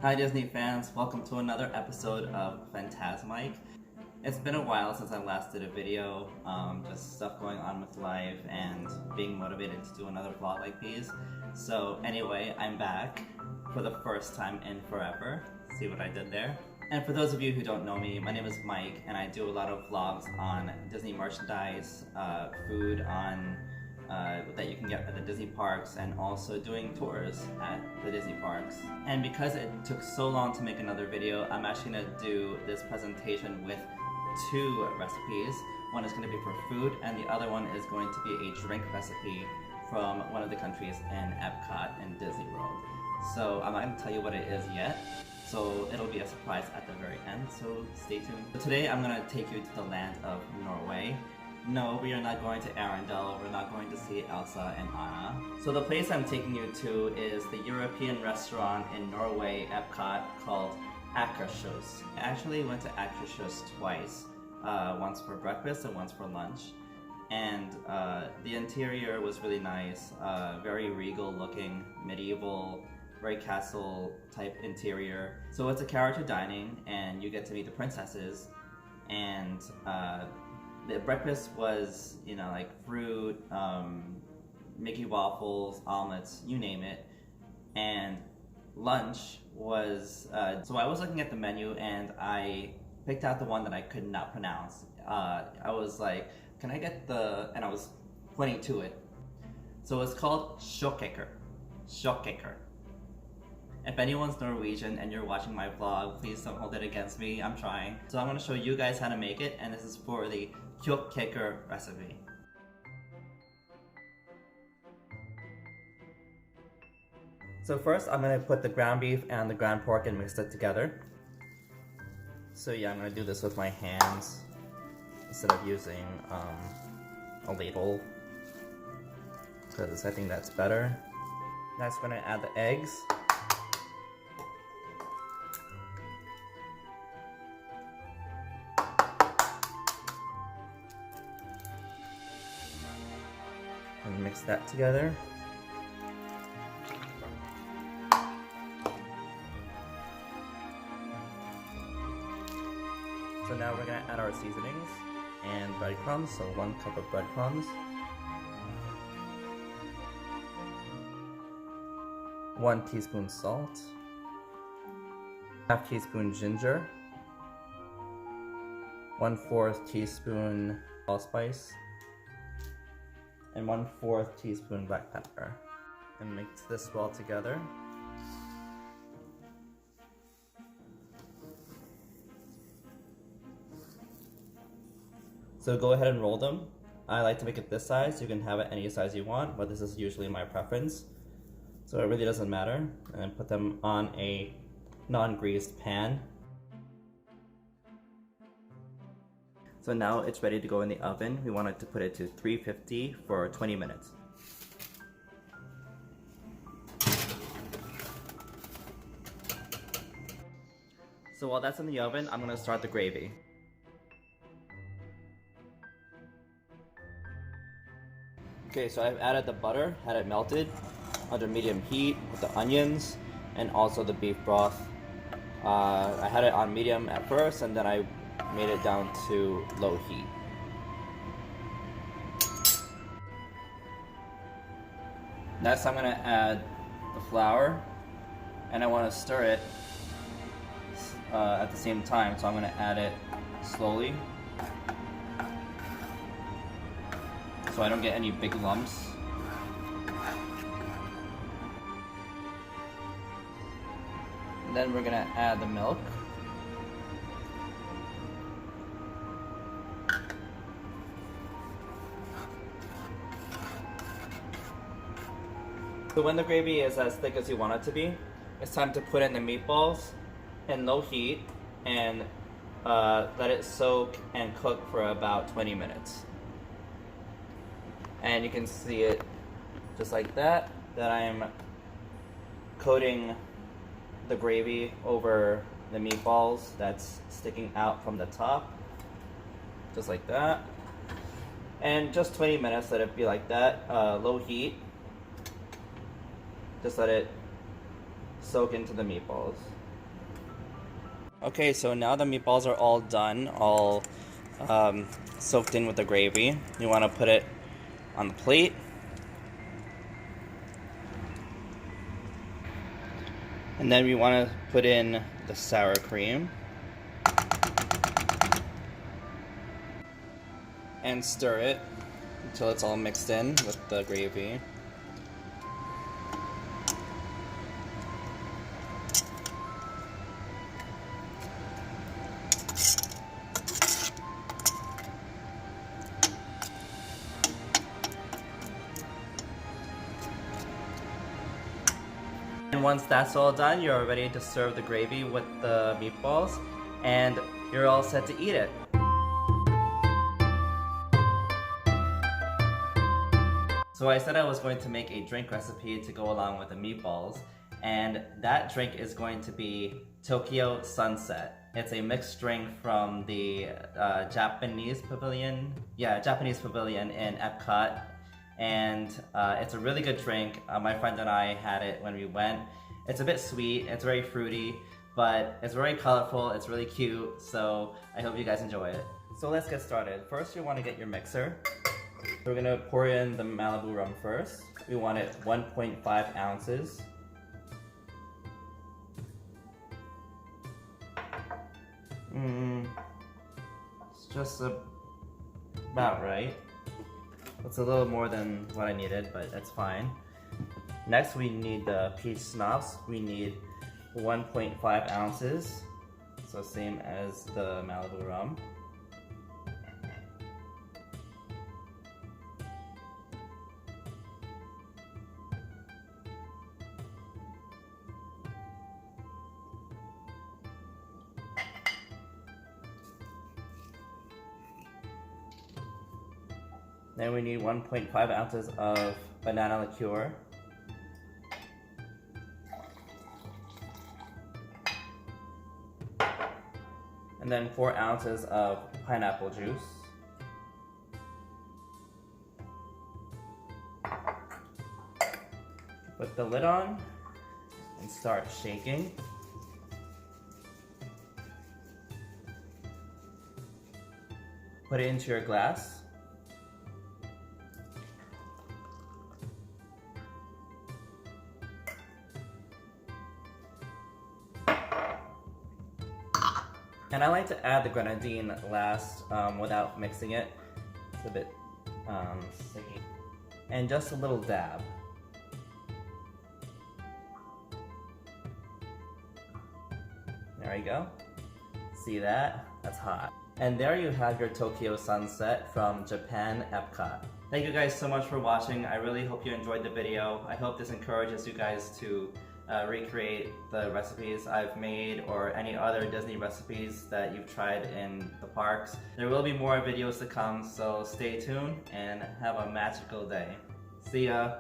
Hi Disney fans, welcome to another episode of Phantasmic. It's been a while since I last did a video, just stuff going on with life and being motivated to do another vlog like these. So anyway, I'm back for the first time in forever. See what I did there? And for those of you who don't know me, my name is Mike and I do a lot of vlogs on Disney merchandise, food on that you can get at the Disney parks, and also doing tours at the Disney parks. And because it took so long to make another video, I'm actually going to do this presentation with two recipes. One is going to be for food and the other one is going to be a drink recipe from one of the countries in Epcot and Disney World. So I'm not going to tell you what it is yet, so it'll be a surprise at the very end, so stay tuned. So today I'm going to take you to the land of Norway. No, we are not going to Arendelle, we're not going to see Elsa and Anna. So the place I'm taking you to is the European restaurant in Norway Epcot called Akershus. I actually went to Akershus twice, once for breakfast and once for lunch. And the interior was really nice, very regal looking, medieval, very castle type interior. So it's a character dining and you get to meet the princesses, and the breakfast was, you know, like fruit, Mickey waffles, omelets, you name it. And lunch was, so I was looking at the menu and I picked out the one that I could not pronounce. I was like, can I get and I was pointing to it. So it's called Sjokkjæker. Sjokkjæker. If anyone's Norwegian and you're watching my vlog, please don't hold it against me, I'm trying. So I'm going to show you guys how to make it, and this is for the Sjokkjæker recipe. So first I'm going to put the ground beef and the ground pork and mix it together. So yeah, I'm going to do this with my hands instead of using a ladle, because I think that's better. Next we're going to add the eggs. And mix that together. So now we're going to add our seasonings and breadcrumbs, so 1 cup of breadcrumbs, 1 teaspoon salt, ½ teaspoon ginger, 1/4 teaspoon allspice, and 1/4 teaspoon black pepper, and mix this well together. So go ahead and roll them. I like to make it this size. You can have it any size you want, but this is usually my preference. So it really doesn't matter. And then put them on a non-greased pan. So now it's ready to go in the oven. We wanted to put it to 350 for 20 minutes. So while that's in the oven, I'm gonna start the gravy. Okay, so I've added the butter, had it melted under medium heat with the onions and also the beef broth. I had it on medium at first and then I made it down to low heat. Next I'm going to add the flour, and I want to stir it at the same time, so I'm going to add it slowly so I don't get any big lumps. And then we're going to add the milk. So when the gravy is as thick as you want it to be, it's time to put in the meatballs in low heat and let it soak and cook for about 20 minutes. And you can see it just like that I'm coating the gravy over the meatballs that's sticking out from the top, just like that. And just 20 minutes, let it be like that, low heat. Just let it soak into the meatballs. Okay, so now the meatballs are all done, all soaked in with the gravy. You want to put it on the plate. And then we want to put in the sour cream. And stir it until it's all mixed in with the gravy. And once that's all done, you're ready to serve the gravy with the meatballs, and you're all set to eat it. So I said I was going to make a drink recipe to go along with the meatballs, and that drink is going to be Tokyo Sunset. It's a mixed drink from the Japanese pavilion in Epcot, and it's a really good drink. My friend and I had it when we went. It's a bit sweet, it's very fruity, but it's very colorful, it's really cute, so I hope you guys enjoy it. So let's get started. First, you want to get your mixer. We're gonna pour in the Malibu rum first. We want it 1.5 ounces. It's just about right. It's a little more than what I needed, but that's fine. Next, we need the peach schnapps. We need 1.5 ounces, so same as the Malibu rum. Then we need 1.5 ounces of banana liqueur. And then 4 ounces of pineapple juice. Put the lid on and start shaking. Put it into your glass. And I like to add the grenadine last without mixing it. It's a bit sticky. And just a little dab. There you go. See that? That's hot. And there you have your Tokyo Sunset from Japan Epcot. Thank you guys so much for watching. I really hope you enjoyed the video. I hope this encourages you guys to recreate the recipes I've made or any other Disney recipes that you've tried in the parks. There will be more videos to come, so stay tuned and have a magical day. See ya!